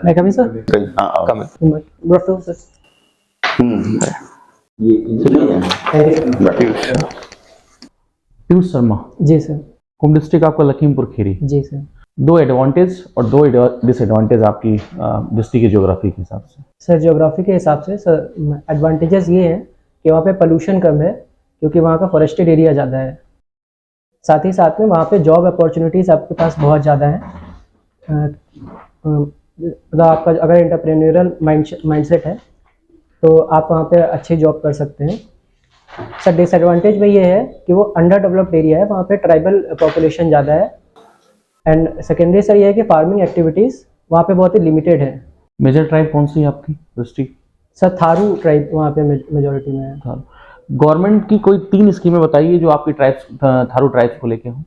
May I come in, sir? Come in. Good afternoon, sir. Piyush Sharma, जी sir. Home district आपका लखीमपुर खीरी। जी sir. दो advantage और दो डिसएडवांटेज आपकी डिस्ट्रिक्ट की ज्योग्राफी के हिसाब से। सर ज्योग्राफी के हिसाब से सर एडवांटेजेस ये हैं कि वहाँ पे पोल्यूशन कम है क्योंकि वहाँ का फॉरेस्टेड एरिया ज़्यादा है। साथ ही साथ में वहाँ पे जॉब अपॉर्चुनिटीज़ आपके पास बहुत ज़्यादा हैं। मतलब आपका अगर एंटरप्रेन्योरल माइंडसेट है तो आप वहाँ पे अच्छी जॉब कर सकते हैं। सर डिसएडवांटेज में ये है कि वो अंडर डेवलप्ड एरिया है, वहाँ पे ट्राइबल पॉपुलेशन ज़्यादा है। एंड सेकेंडरी सर ये है कि फार्मिंग एक्टिविटीज़ वहाँ पे बहुत ही लिमिटेड है। मेजर ट्राइब कौन सी है आपकी डिस्ट्रिक्ट? सर थारू ट्राइब वहाँ पे मेजोरिटी में है। गवर्नमेंट की कोई 3 स्कीमें बताइए जो आपकी ट्राइब्स थारू ट्राइब्स को लेके हों,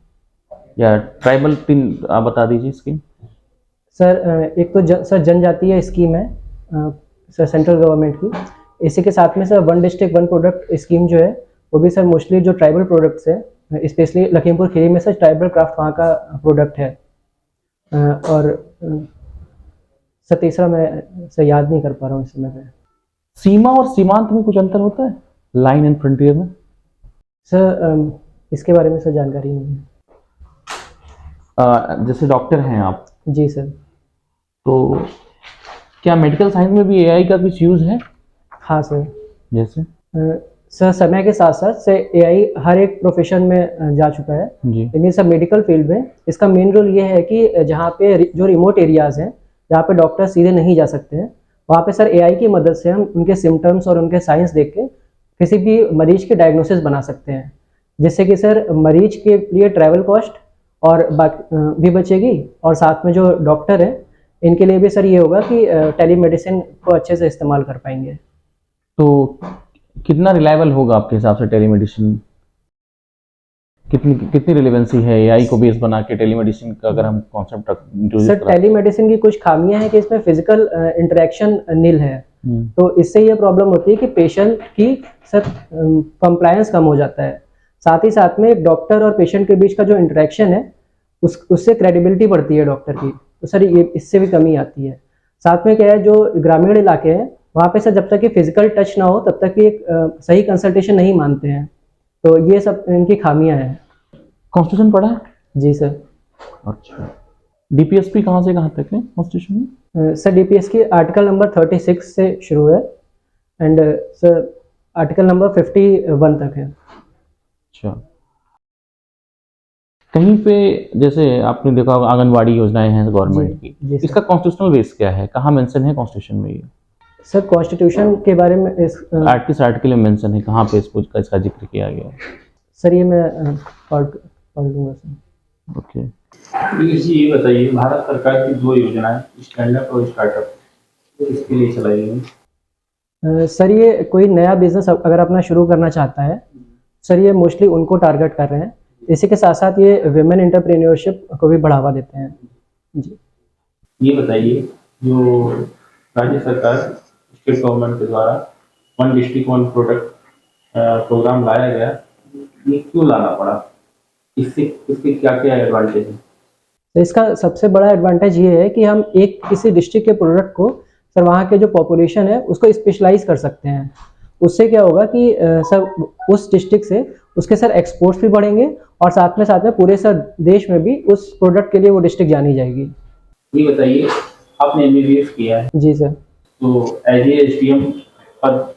या ट्राइबल 3 आप बता दीजिए स्कीम। सर एक तो सर जनजातीय स्कीम है सर सेंट्रल गवर्नमेंट की। इसी के साथ में sir one district one product scheme जो है वो भी सर मोस्टली जो ट्राइबल प्रोडक्ट्स है, स्पेशली लखीमपुर खीरी में सर ट्राइबल क्राफ्ट वहाँ का प्रोडक्ट है। और सर तीसरा मैं सर याद नहीं कर पा रहा हूँ इस समय पे। सीमा और सीमांत में कुछ अंतर होता है, लाइन एंड फ्रंटियर में? सर इसके बारे में सर जानकारी नहीं है। जैसे डॉक्टर हैं आप, जी सर। तो क्या मेडिकल साइंस में भी एआई का कुछ यूज़ है? हाँ सर। जैसे सर समय के साथ साथ से एआई हर एक प्रोफेशन में जा चुका है जी। लेकिन सर मेडिकल फील्ड में इसका मेन रोल ये है कि जहाँ पे जो रिमोट एरियाज़ हैं जहाँ पे डॉक्टर सीधे नहीं जा सकते हैं वहाँ पे सर एआई की मदद से हम उनके सिम्टम्स और उनके साइंस देख के किसी भी मरीज की डायग्नोसिस बना सकते हैं, जिससे कि सर मरीज के लिए ट्रैवल कॉस्ट और भी बचेगी और साथ में जो डॉक्टर है इनके लिए भी सर ये होगा कि टेलीमेडिसिन को अच्छे से इस्तेमाल कर पाएंगे। तो कितना रिलायबल होगा आपके हिसाब से टेलीमेडिसिन? कितनी रिलेवेंसी है एआई को बेस बना के टेलीमेडिसिन का, अगर हम कॉन्सेप्ट सर टेलीमेडिसिन की कुछ खामियां हैं कि इसमें फिजिकल इंटरेक्शन नील है, तो इससे ये प्रॉब्लम होती है कि पेशेंट की सर कंप्लायंस कम हो जाता है। साथ ही साथ में एक डॉक्टर और पेशेंट के बीच का जो इंटरेक्शन है उससे क्रेडिबिलिटी बढ़ती है डॉक्टर की, तो सर ये इससे भी कमी आती है। साथ में क्या है, जो ग्रामीण इलाके हैं वहाँ पे सर जब तक कि फिजिकल टच ना हो तब तक कि एक सही कंसल्टेशन नहीं मानते हैं, तो ये सब इनकी खामियां हैं। कॉन्स्टिट्यूशन पढ़ा है? जी सर। अच्छा, डीपीएसपी कहाँ से कहाँ तक है कॉन्स्टिट्यूशन में? सर डीपीएस की आर्टिकल नंबर 36 से शुरू है एंड सर आर्टिकल नंबर 51 तक है। अच्छा, कहीं पे जैसे आपने देखा होगा आंगनवाड़ी योजनाएं हैं गवर्नमेंट की, इसका कॉन्स्टिट्यूशनल बेस क्या है, कहाँ मेंशन है कॉन्स्टिट्यूशन में? ये सर कॉन्स्टिट्यूशन के बारे में किस आर्टिकल में मेंशन है, कहाँ पे इसका जिक्र किया गया है? सर ये मैं पढ़ लूँगा सर। ओके। जी ये बताइए, भारत सरकार की 2 योजनाएं स्टैंडअप और स्टार्टअप किसके लिए चलाई गई? सर ये कोई नया बिजनेस अगर अपना शुरू करना चाहता है सर ये मोस्टली उनको टारगेट कर रहे हैं। इसी के साथ साथ ये विमेन एंटरप्रेन्योरशिप को भी बढ़ावा देते हैं। जी ये बताइए, जो राज्य सरकार स्टेट गवर्नमेंट के द्वारा one district one product programme लाया गया, ये क्यों लाना पड़ा? इसके क्या क्या एडवांटेज है? तो इसका सबसे बड़ा एडवांटेज ये है कि हम एक किसी डिस्ट्रिक्ट के प्रोडक्ट को सर वहाँ के जो पॉपुलेशन है उसको स्पेशलाइज कर सकते हैं। उससे क्या होगा कि सर उस डिस्ट्रिक्ट से उसके सर एक्सपोर्ट्स भी बढ़ेंगे और साथ में पूरे सर देश में भी उस प्रोडक्ट के लिए वो डिस्ट्रिक्ट जानी जाएगी। ये बताइए, आपने एमबीबीएस किया है? जी सर। तो एज ए एसडीएम पद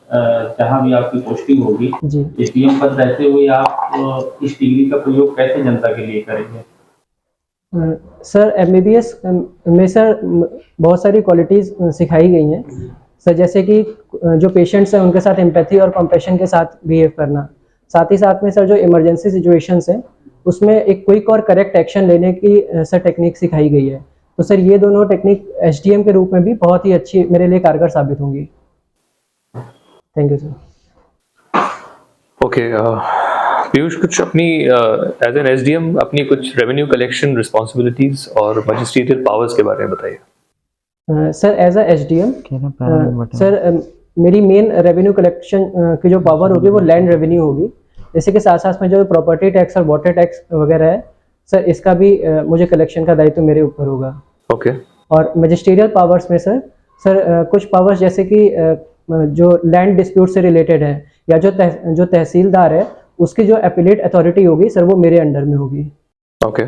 जहाँ भी आपकी पोस्टिंग होगी, जी एसडीएम पद रहते हुए आप इस डिग्री का प्रयोग कैसे जनता के लिए करेंगे? सर एमबीबीएस में सर बहुत सारी क्वालिटीज़ सिखाई गई हैं सर, जैसे कि जो पेशेंट्स हैं उनके साथ एम्पैथी और कंपैशन के साथ बिहेव करना। साथ ही साथ में सर जो इमरजेंसी सिचुएशंस हैं उसमें एक क्विक और करेक्ट एक्शन लेने की सर टेक्निक सिखाई गई है। तो सर ये दोनों टेक्निक एसडीएम के रूप में भी बहुत ही अच्छी मेरे लिए कारगर साबित होंगी। Thank you sir. Okay, Piyush कुछ अपनी एज एन एसडीएम अपनी कुछ रेवेन्यू कलेक्शन रिस्पॉन्सिबिलिटीज और मैजिस्ट्रेटियल पावर्स के बारे में बताइए। Sir as a SDM sir मेरी मेन रेवेन्यू कलेक्शन की जो पावर होगी वो लैंड रेवेन्यू होगी। इसी के साथ साथ में जो प्रॉपर्टी टैक्स और वाटर टैक्स वगैरह है सर इसका भी मुझे कलेक्शन का दायित्व मेरे ऊपर होगा। ओके। और मैजिस्ट्रियल पावर्स में सर कुछ पावर्स जैसे कि जो लैंड डिस्प्यूट से रिलेटेड है या जो तहसीलदार है उसकी जो एपिलेट अथॉरिटी होगी सर वो मेरे अंडर में होगी। ओके।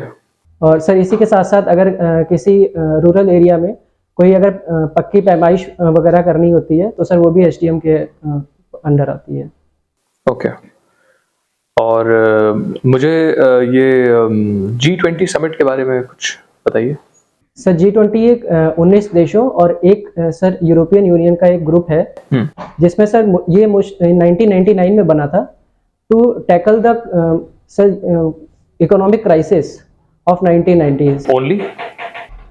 और सर इसी के साथ साथ अगर किसी रूरल एरिया में कोई अगर पक्की पैमाइश वगैरह करनी होती है तो सर वो भी एसडीएम के अंडर आती है। ओके। और मुझे ये G20 समिट के बारे में कुछ बताइए। सर G20 एक 19 देशों और एक सर यूरोपियन यूनियन का एक ग्रुप है जिसमें सर ये 1999 में बना था to tackle the sir economic crisis of 1990s. Only?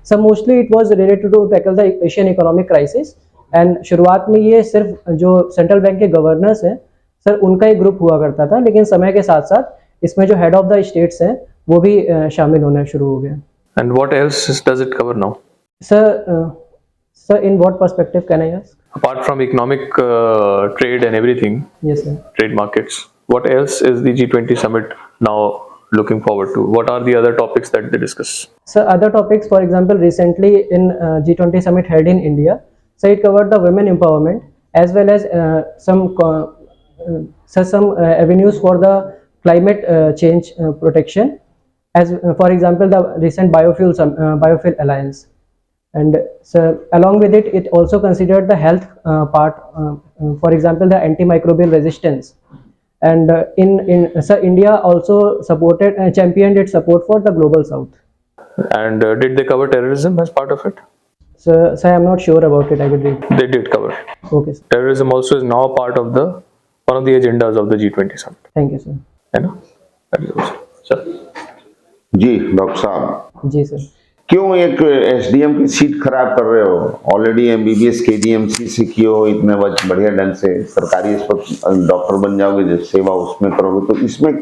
So mostly it was related to tackle the Asian economic crisis and शुरुआत में ये सिर्फ जो सेंट्रल बैंक के गवर्नर्स हैं सर उनका ही ग्रुप हुआ करता था, लेकिन समय के साथ साथ इसमें जो हेड ऑफ द स्टेट्स हैं वो भी शामिल होना शुरू हो गए। And what else does it cover now? Sir, in what perspective can I ask? Apart from economic trade and everything, Yes sir. trade markets, what else is the G20 summit now looking forward to? What are the other topics that they discuss? So other topics, for example, recently in G20 summit held in India, so it covered the women empowerment as well as some avenues for the climate change protection, as for example the recent biofuel alliance, and so along with it, it also considered the health part, for example the antimicrobial resistance. And sir, India also supported championed its support for the global south. And did they cover terrorism as part of it? So I'm not sure about it. I will read. They did cover. Okay sir. Terrorism also is now a part of one of the agendas of the G20 summit. Thank you sir. है ना? That is also. Sir. जी doctor साहब, जी sir. क्यों एक SDM की seat खराब कर रहे हो? ऑलरेडी एमबीबीएस केडीएमसी से किए हो, इतने बढ़िया ढंग से सरकारी डॉक्टर बन जाओगे, जो सेवा उसमें करोगे, तो इसमें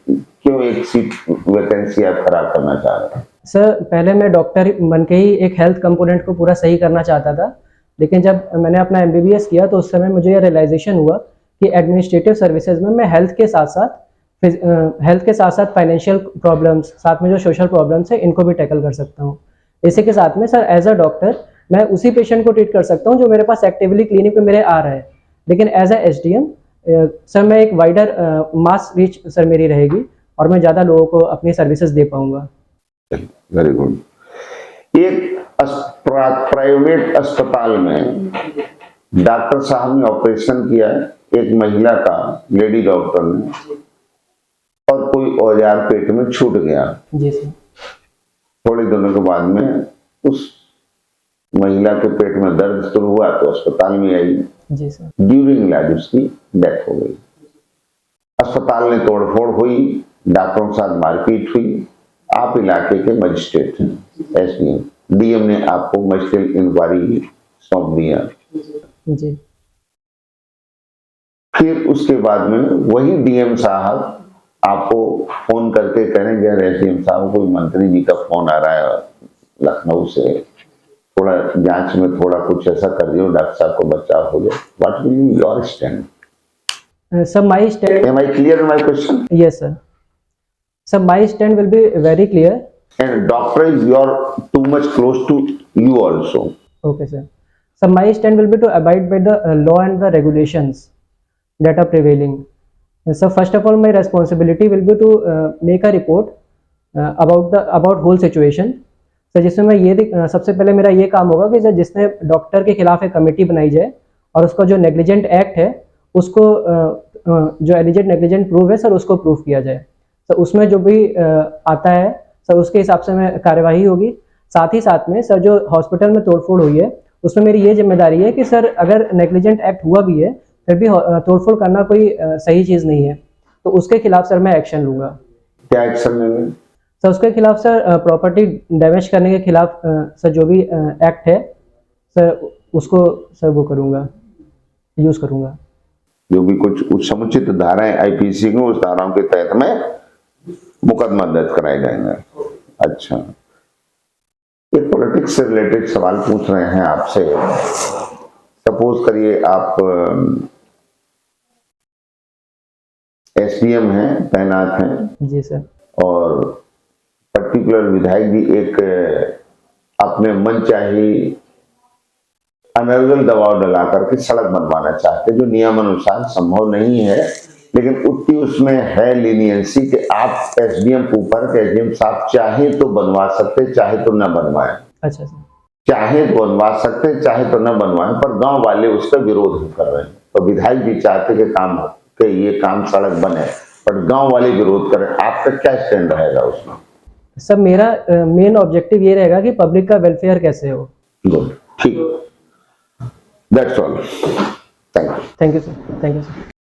क्यों एक सीट वैकेंसी आप खराब करना चाह रहे हैं? सर पहले मैं डॉक्टर बन के ही एक हेल्थ कंपोनेंट को पूरा सही करना चाहता था, लेकिन जब मैंने अपना एमबीबीएस किया तो उस समय मुझे यह रियलाइजेशन हुआ कि एडमिनिस्ट्रेटिव सर्विसेज में मैं हेल्थ के साथ साथ फाइनेंशियल प्रॉब्लम्स, साथ में जो सोशल प्रॉब्लम्स है, इनको भी टैकल कर सकता हूँ। इसी के साथ में सर एज अ डॉक्टर मैं उसी पेशेंट को ट्रीट कर सकता हूँ जो मेरे पास एक्टिवली क्लिनिक पे मेरे आ रहा है, लेकिन एज अ एसडीएम सर मैं एक वाइडर मास रीच सर मेरी रहेगी और मैं ज़्यादा लोगों को अपनी सर्विसेज दे पाऊंगा। Very good. एक प्राइवेट अस्पताल में डॉक्टर साहब ने ऑपरेशन किया, एक महिला का, लेडी डॉक्टर ने, और कोई औजार पेट में छूट गया। जी सर। थोड़े दिनों के बाद में उस महिला के पेट में दर्द शुरू हुआ तो अस्पताल में आई। जी सर। ड्यूरिंग इलाज उसकी डेथ हो गई। अस्पताल ने तोड़फोड़ हुई, डॉक्टरों के साथ मारपीट हुई। आप इलाके के मजिस्ट्रेट हैं, एसडीएम, डीएम ने आपको मजिस्ट्रेट इंक्वायरी सौंप दिया। जी। फिर उसके बाद में वही डीएम साहब आपको फोन करके कहेंगे, एसडीएम साहब कोई मंत्री जी का फोन आ रहा है लखनऊ से, थोड़ा जांच में थोड़ा कुछ ऐसा कर दियो, डॉक्टर साहब को बचाव हो जाए। What will be your stand? Sir my stand, am I clear my question? Yes sir. Sir my stand will be very clear, and doctor is your too much close to you also. Okay sir. Sir my stand will be to abide by the law and the regulations that are prevailing. So first of all, my responsibility will be to make a report about whole situation. So जिसमें मैं ये सबसे पहले मेरा ये काम होगा कि जिसने डॉक्टर के खिलाफ एक कमेटी बनाई जाए और उसका जो नेग्लिजेंट एक्ट है उसको जो एलिजेंट नेग्लिजेंट प्रूव है सर उसको प्रूव किया जाए। तो उसमें जो भी आता है सर उसके हिसाब से मैं कार्यवाही होगी। साथ ही साथ में सर जो हॉस्पिटल में तोड़फोड़ हुई है उसमें मेरी ये जिम्मेदारी है कि सर अगर नेग्लिजेंट एक्ट हुआ भी है फिर भी तोड़फोड़ करना कोई सही चीज़ नहीं है, तो उसके खिलाफ सर मैं एक्शन लूंगा। क्या एक्शन लेंगे सर? उसके खिलाफ सर प्रॉपर्टी डैमेज करने के खिलाफ सर जो भी एक्ट है सर उसको सर वो करूंगा, यूज करूंगा। जो भी कुछ समुचित धाराएं आईपीसी की, उस धाराओं के तहत में मुकदमा दर्ज कराए जाएंगे। अच्छा, ये पॉलिटिक्स से रिलेटेड सवाल पूछ रहे हैं आपसे। सपोज करिए आप एसडीएम हैं, तैनात हैं। जी सर। और पर्टिकुलर विधायक जी एक आपको अपने मनचाही अनर्गल दबाव डला करके सड़क बनवाना चाहते, जो नियम अनुसार संभव नहीं है, लेकिन उतनी उसमें है लीनियंसी कि आप एसडीएम के ऊपर के एसडीएम साहब चाहे तो बनवा सकते, चाहे तो न बनवाएं। अच्छा सर। चाहे तो बनवा सकते, चाहे तो न बनवाएं, पर गांव वाले उसका विरोध कर रहे हैं। तो विधायक भी चाहते कि ये काम सड़क बने, पर गांव वाले विरोध करें। आपका क्या स्टैंड रहेगा उसमें? सर मेरा मेन ऑब्जेक्टिव ये रहेगा कि पब्लिक का वेलफेयर कैसे हो। गुड, ठीक, that's all. Thank you. Thank you sir. Thank you sir.